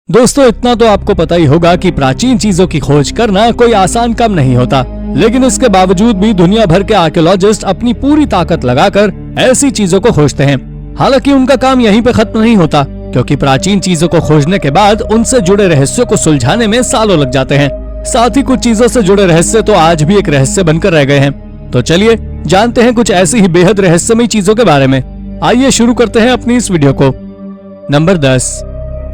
दोस्तों इतना तो आपको पता ही होगा कि प्राचीन चीजों की खोज करना कोई आसान काम नहीं होता, लेकिन इसके बावजूद भी दुनिया भर के आर्कियोलॉजिस्ट अपनी पूरी ताकत लगाकर ऐसी चीजों को खोजते हैं। हालांकि उनका काम यहीं पे खत्म नहीं होता, क्योंकि प्राचीन चीजों को खोजने के बाद उनसे जुड़े रहस्यों को सुलझाने में सालों लग जाते हैं। साथ ही कुछ चीजों से जुड़े रहस्य तो आज भी एक रहस्य बनकर रह गए हैं। तो चलिए जानते हैं कुछ ऐसी ही बेहद रहस्यमयी चीजों के बारे में। आइए शुरू करते हैं अपनी इस वीडियो को। नंबर 10।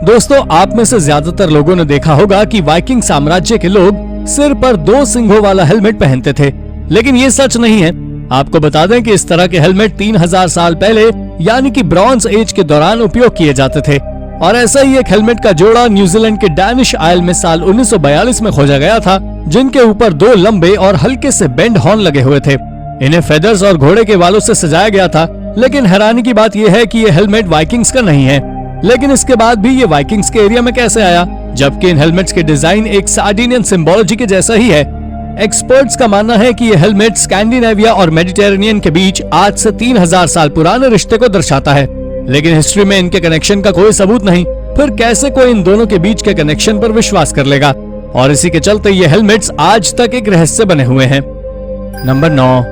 दोस्तों आप में से ज्यादातर लोगों ने देखा होगा कि वाइकिंग साम्राज्य के लोग सिर पर 2 सिंघों वाला हेलमेट पहनते थे, लेकिन ये सच नहीं है। आपको बता दें कि इस तरह के हेलमेट 3000 साल पहले यानी कि ब्रॉन्ज एज के दौरान उपयोग किए जाते थे, और ऐसा ही एक हेलमेट का जोड़ा न्यूजीलैंड के डैनिश आइल में साल 1942 में खोजा गया था, जिनके ऊपर 2 लंबे और हल्के से बेंड हॉर्न लगे हुए थे। इन्हें फेदर्स और घोड़े के बालों से सजाया गया था, लेकिन हैरानी की बात यह है कि ये हेलमेट वाइकिंग्स का नहीं है। लेकिन इसके बाद भी ये वाइकिंग्स के एरिया में कैसे आया, जबकि इन हेलमेट्स के डिजाइन एक सार्डिनियन सिंबोलॉजी के जैसा ही है। एक्सपर्ट्स का मानना है कि ये हेलमेट स्कैंडिनेविया और मेडिटेरेनियन के बीच आज से 3000 साल पुराने रिश्ते को दर्शाता है, लेकिन हिस्ट्री में इनके कनेक्शन का कोई सबूत नहीं। फिर कैसे कोई इन दोनों के बीच के कनेक्शन पर विश्वास कर लेगा, और इसी के चलते ये हेलमेट्स आज तक एक रहस्य बने हुए हैं। नंबर 9।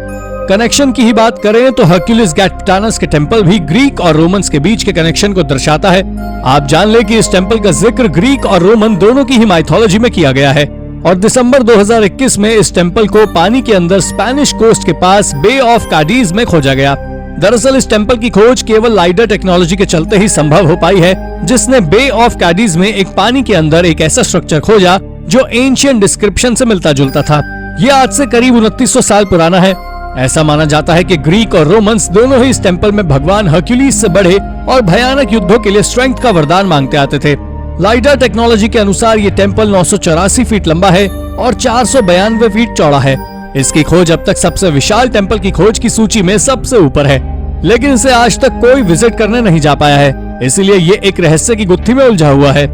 कनेक्शन की ही बात करें तो हर्क्यूलिस गैटिटानस के टेम्पल भी ग्रीक और रोमन्स के बीच के कनेक्शन को दर्शाता है। आप जान ले कि इस टेम्पल का जिक्र ग्रीक और रोमन दोनों की ही माइथोलॉजी में किया गया है, और दिसंबर 2021 में इस टेम्पल को पानी के अंदर स्पेनिश कोस्ट के पास बे ऑफ काडीज में खोजा गया। दरअसल इस टेम्पल की खोज केवल लाइडर टेक्नोलॉजी के चलते ही संभव हो पाई है, जिसने बे ऑफ काडीज में एक पानी के अंदर एक ऐसा स्ट्रक्चर खोजा जो एंशिएंट डिस्क्रिप्शन से मिलता जुलता था। ये आज से करीब 2900 साल पुराना है। ऐसा माना जाता है कि ग्रीक और रोमन्स दोनों ही इस टेम्पल में भगवान हर्क्यूलिस से बड़े और भयानक युद्धों के लिए स्ट्रेंथ का वरदान मांगते आते थे। लाइडर टेक्नोलॉजी के अनुसार ये टेम्पल 984 फीट लंबा है और 492 फीट चौड़ा है। इसकी खोज अब तक सबसे विशाल टेम्पल की खोज की सूची में सबसे ऊपर है, लेकिन इसे आज तक कोई विजिट करने नहीं जा पाया है, इसीलिए ये एक रहस्य की गुत्थी में उलझा हुआ है।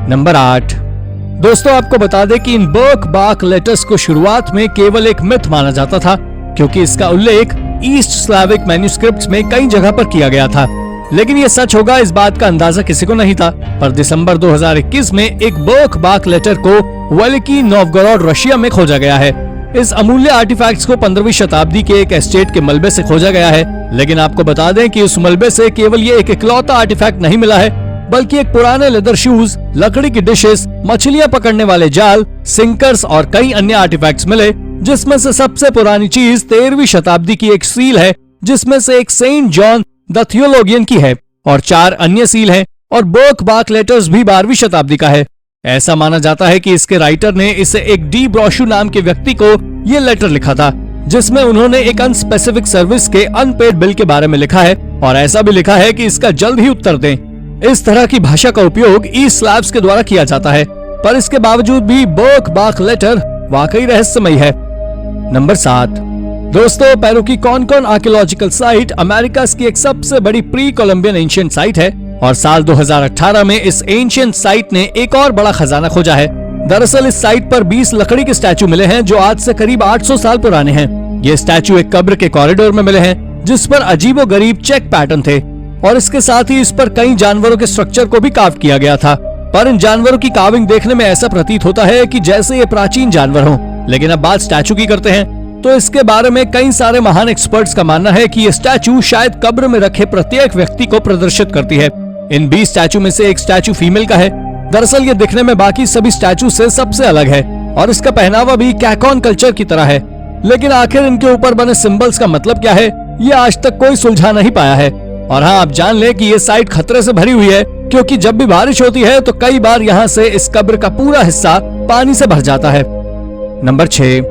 नंबर 8। दोस्तों आपको बता दें कि इन बर्क-बार्क लेटर्स को शुरुआत में केवल एक मिथ माना जाता था, क्योंकि इसका उल्लेख ईस्ट स्लाविक मैन्युस्क्रिप्ट्स में कई जगह पर किया गया था, लेकिन ये सच होगा इस बात का अंदाजा किसी को नहीं था। पर दिसंबर 2021 में एक बर्क-बार्क लेटर को वेलिकी नोवगोरोड रशिया में खोजा गया है। इस अमूल्य आर्टिफैक्ट्स को 15वीं शताब्दी के एक एस्टेट के मलबे से खोजा गया है, लेकिन आपको बता दें कि उस मलबे से केवल ये एक इकलौता आर्टिफैक्ट नहीं मिला है, बल्कि एक पुराने लेदर शूज, लकड़ी की डिशेस, मछलियां पकड़ने वाले जाल, सिंकर्स और कई अन्य आर्टिफैक्ट्स मिले, जिसमें से सबसे पुरानी चीज 13वीं शताब्दी की एक सील है, जिसमें से एक सेंट जॉन द थियोलोगियन की है, और 4 अन्य सील हैं, और बर्क-बार्क लेटर्स भी 12वीं शताब्दी का है। ऐसा माना जाता है कि इसके राइटर ने इसे एक डी ब्रोशू नाम के व्यक्ति को ये लेटर लिखा था, जिसमें उन्होंने एक अनस्पेसिफिक सर्विस के अनपेड बिल के बारे में लिखा है, और ऐसा भी लिखा है कि इसका जल्द ही उत्तर दें। इस तरह की भाषा का उपयोग ईस्ट स्लाव्स के द्वारा किया जाता है, पर इसके बावजूद भी बर्क-बार्क लेटर वाकई रहस्यमयी है। नंबर 7। दोस्तों पेरू की कॉनकॉन आर्कियोलॉजिकल साइट अमेरिका की एक सबसे बड़ी प्री कोलंबियन एंशिएंट साइट है, और साल 2018 में इस एंशिएंट साइट ने एक और बड़ा खजाना खोजा है। दरअसल इस साइट पर 20 लकड़ी के स्टैचू मिले हैं, जो आज से करीब 800 साल पुराने हैं। ये स्टैचू एक कब्र के कॉरिडोर में मिले हैं, जिस पर अजीबोगरीब चेक पैटर्न थे, और इसके साथ ही इस पर कई जानवरों के स्ट्रक्चर को भी कार्व किया गया था। पर इन जानवरों की कार्विंग देखने में ऐसा प्रतीत होता है कि जैसे ये प्राचीन जानवर हों। लेकिन अब बात स्टैचू की करते हैं, तो इसके बारे में कई सारे महान एक्सपर्ट्स का मानना है कि ये स्टैचू शायद कब्र में रखे प्रत्येक व्यक्ति को प्रदर्शित करती है। इन 20 स्टैचू में से एक स्टैचू फीमेल का है। दरअसल ये दिखने में बाकी सभी स्टैचू से सबसे अलग है, और इसका पहनावा भी कैकॉन कल्चर की तरह है। लेकिन आखिर इनके ऊपर बने सिंबल्स का मतलब क्या है, ये आज तक कोई सुलझा नहीं पाया है। और हाँ, आप जान लें कि ये साइट खतरे से भरी हुई है, क्योंकि जब भी बारिश होती है तो कई बार यहाँ से इस कब्र का पूरा हिस्सा पानी से भर जाता है। नंबर 6।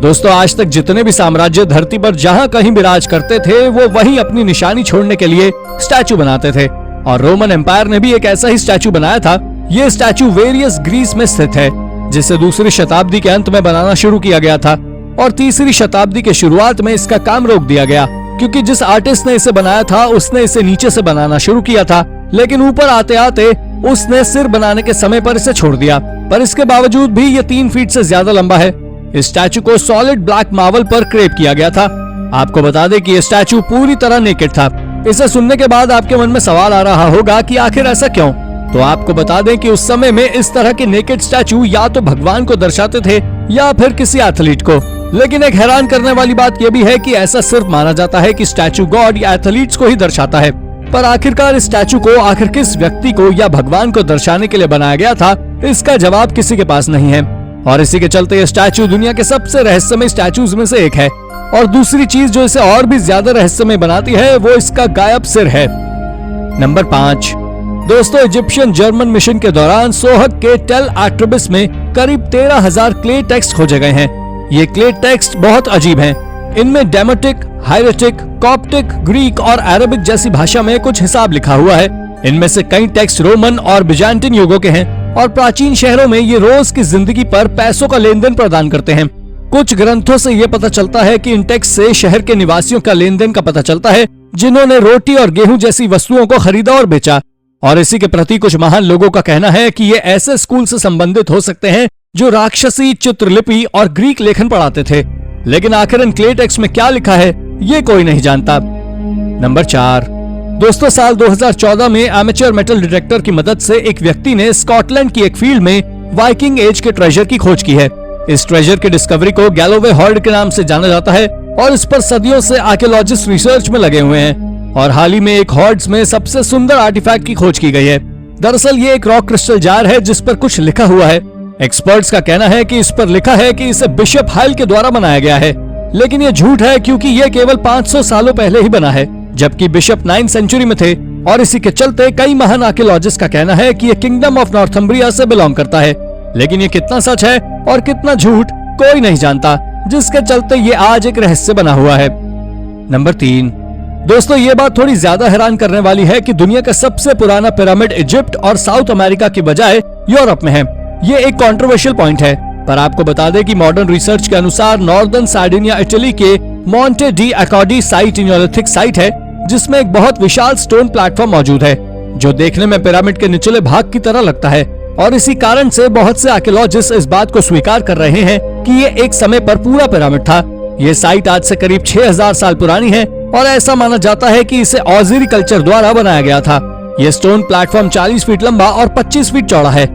दोस्तों आज तक जितने भी साम्राज्य धरती पर जहाँ कहीं विराज करते थे, वो वहीं अपनी निशानी छोड़ने के लिए स्टैचू बनाते थे, और रोमन एम्पायर ने भी एक ऐसा ही स्टैचू बनाया था। ये स्टैचू वेरियस ग्रीस में स्थित है, जिसे 2री शताब्दी के अंत में बनाना शुरू किया गया था, और 3री शताब्दी के शुरुआत में इसका काम रोक दिया गया, क्योंकि जिस आर्टिस्ट ने इसे बनाया था उसने इसे नीचे से बनाना शुरू किया था, लेकिन ऊपर आते आते उसने सिर बनाने के समय पर इसे छोड़ दिया। पर इसके बावजूद भी ये 3 फीट से ज्यादा लंबा है। इस स्टैचू को सॉलिड ब्लैक मार्बल पर क्रेप किया गया था। आपको बता दें कि ये स्टैचू पूरी तरह नेकेड था। इसे सुनने के बाद आपके मन में सवाल आ रहा होगा कि आखिर ऐसा क्यों? तो आपको बता दें कि उस समय में इस तरह के नेकेड स्टैचू या तो भगवान को दर्शाते थे या फिर किसी एथलीट को। लेकिन एक हैरान करने वाली बात यह भी है कि ऐसा सिर्फ माना जाता है कि स्टैचू गॉड या एथलीट्स को ही दर्शाता है, पर आखिरकार इस स्टैचू को आखिर किस व्यक्ति को या भगवान को दर्शाने के लिए बनाया गया था, इसका जवाब किसी के पास नहीं है। और इसी के चलते ये स्टैचू दुनिया के सबसे रहस्यमय स्टैचूज में से एक है। और दूसरी चीज जो इसे और भी ज्यादा रहस्यमय बनाती है वो इसका गायब सिर है। नंबर 5, दोस्तों इजिप्शियन जर्मन मिशन के दौरान सोहग के टेल आट्रिबिस में करीब 13,000 क्ले टेक्स्ट खोजे गए हैं। ये क्ले टेक्स्ट बहुत अजीब हैं। इनमें डेमोटिक, हायरेटिक, कॉप्टिक, ग्रीक और अरबिक जैसी भाषा में कुछ हिसाब लिखा हुआ है। इनमें से कई टेक्स्ट रोमन और बिजान्टिन युगों के हैं और प्राचीन शहरों में ये रोज की जिंदगी पर पैसों का लेन देन प्रदान करते हैं। कुछ ग्रंथों से ये पता चलता है कि इन टेक्स्ट से शहर के निवासियों का लेन देन का पता चलता है, जिन्होंने रोटी और गेहूं जैसी वस्तुओं को खरीदा और बेचा। और इसी के प्रति कुछ महान लोगों का कहना है कि ये ऐसे स्कूल से संबंधित हो सकते हैं जो राक्षसी चित्रलिपि और ग्रीक लेखन पढ़ाते थे। लेकिन आखिर इन क्ले टेक्स्ट में क्या लिखा है ये कोई नहीं जानता। नंबर 4, दोस्तों साल 2014 में एमेच्योर मेटल डिटेक्टर की मदद से एक व्यक्ति ने स्कॉटलैंड की एक फील्ड में वाइकिंग एज के ट्रेजर की खोज की है। इस ट्रेजर की डिस्कवरी को गैलोवे हॉर्ड के नाम से जाना जाता है और इस पर सदियों से आर्कियोलॉजिस्ट रिसर्च में लगे हुए हैं। और हाल ही में एक हॉर्ड्स में सबसे सुंदर आर्टिफैक्ट की खोज की गई है। दरअसल ये एक रॉक क्रिस्टल जार है जिस पर कुछ लिखा हुआ है। एक्सपर्ट्स का कहना है कि इस पर लिखा है कि इसे बिशप हाइल के द्वारा बनाया गया है, लेकिन ये झूठ है क्योंकि ये केवल 500 सालों पहले ही बना है, जबकि बिशप 9th सेंचुरी में थे। और इसी के चलते कई महान आर्कियोलॉजिस्ट का कहना है कि ये किंगडम ऑफ नॉर्थम्ब्रिया से बिलोंग करता है। लेकिन ये कितना सच है और कितना झूठ कोई नहीं जानता, जिसके चलते ये आज एक रहस्य बना हुआ है। नंबर 3, दोस्तों ये बात थोड़ी ज्यादा हैरान करने वाली है कि दुनिया का सबसे पुराना पिरामिड इजिप्ट और साउथ अमेरिका की बजाय यूरोप में है। ये एक कंट्रोवर्शियल पॉइंट है, पर आपको बता दें कि मॉडर्न रिसर्च के अनुसार नॉर्दर्न सार्डिनिया इटली के Monte d' Accoddi site Neolithic site है, जिसमें एक बहुत विशाल स्टोन प्लेटफॉर्म मौजूद है जो देखने में पिरामिड के निचले भाग की तरह लगता है। और इसी कारण से बहुत से आर्कियोलॉजिस्ट इस बात को स्वीकार कर रहे हैं कि ये एक समय पर पूरा पिरामिड था। ये साइट आज से करीब 6000 साल पुरानी है और ऐसा माना जाता है कि इसे ऑज़री कल्चर द्वारा बनाया गया था। ये स्टोन प्लेटफॉर्म 40 फीट लंबा और 25 फीट चौड़ा है।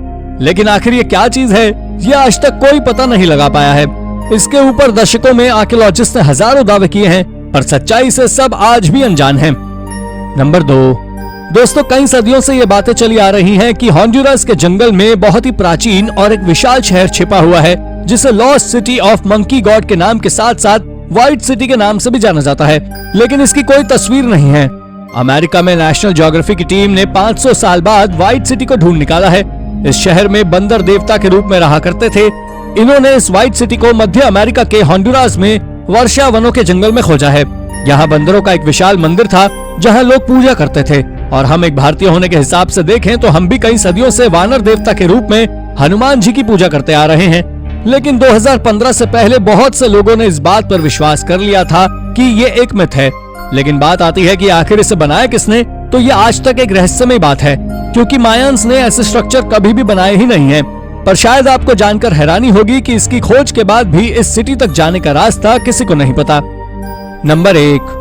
लेकिन आखिर ये क्या चीज है, ये आज तक कोई पता नहीं लगा पाया है। इसके ऊपर दशकों में आर्कियोलॉजिस्ट ने हजारों दावे किए हैं, पर सच्चाई से सब आज भी अनजान है। नंबर 2, दोस्तों कई सदियों से ये बातें चली आ रही हैं कि हॉन्डुरस के जंगल में बहुत ही प्राचीन और एक विशाल शहर छिपा हुआ है, जिसे lost city of monkey God के नाम के साथ साथ व्हाइट सिटी के नाम से भी जाना जाता है। लेकिन इसकी कोई तस्वीर नहीं है। अमेरिका में नेशनल ज्योग्राफी की टीम ने 500 साल बाद व्हाइट सिटी को ढूंढ निकाला है। इस शहर में बंदर देवता के रूप में रहा करते थे। इन्होंने इस व्हाइट सिटी को मध्य अमेरिका के हॉन्डुरास में वर्षा वनों के जंगल में खोजा है। यहाँ बंदरों का एक विशाल मंदिर था जहाँ लोग पूजा करते थे। और हम एक भारतीय होने के हिसाब से देखें तो हम भी कई सदियों से वानर देवता के रूप में हनुमान जी की पूजा करते आ रहे हैं। लेकिन 2015 से पहले बहुत से लोगों ने इस बात पर विश्वास कर लिया था कि ये एक मिथ है। लेकिन बात आती है कि आखिर इसे बनाया किसने, तो ये आज तक एक रहस्यमय बात है, क्योंकि मायंस ने ऐसे स्ट्रक्चर कभी भी बनाए ही नहीं है। पर शायद आपको जानकर हैरानी होगी कि इसकी खोज के बाद भी इस सिटी तक जाने का रास्ता किसी को नहीं पता। नंबर 1,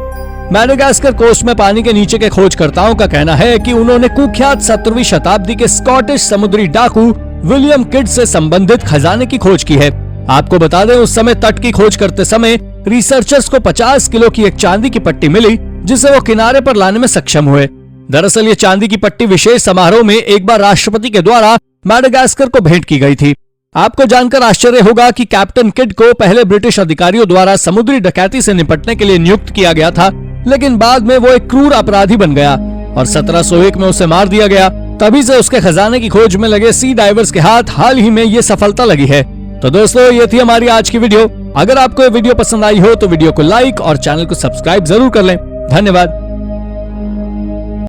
मैडागास्कर कोस्ट में पानी के नीचे के खोजकर्ताओं का कहना है कि उन्होंने कुख्यात 17वीं शताब्दी के स्कॉटिश समुद्री डाकू विलियम किड से संबंधित खजाने की खोज की है। आपको बता दें उस समय तट की खोज करते समय रिसर्चर्स को 50 किलो की एक चांदी की पट्टी मिली, जिसे वो किनारे पर लाने में सक्षम हुए। दरअसल ये चांदी की पट्टी विशेष समारोह में एक बार राष्ट्रपति के द्वारा मैडागास्कर को भेंट की गई थी। आपको जानकर आश्चर्य होगा कि कैप्टन किड को पहले ब्रिटिश अधिकारियों द्वारा समुद्री डकैती से निपटने के लिए नियुक्त किया गया था, लेकिन बाद में वो एक क्रूर अपराधी बन गया और 1701 में उसे मार दिया गया। तभी से उसके खजाने की खोज में लगे सी डाइवर्स के हाथ हाल ही में ये सफलता लगी है। तो दोस्तों ये थी हमारी आज की वीडियो। अगर आपको ये वीडियो पसंद आई हो तो वीडियो को लाइक और चैनल को सब्सक्राइब जरूर कर लें। धन्यवाद।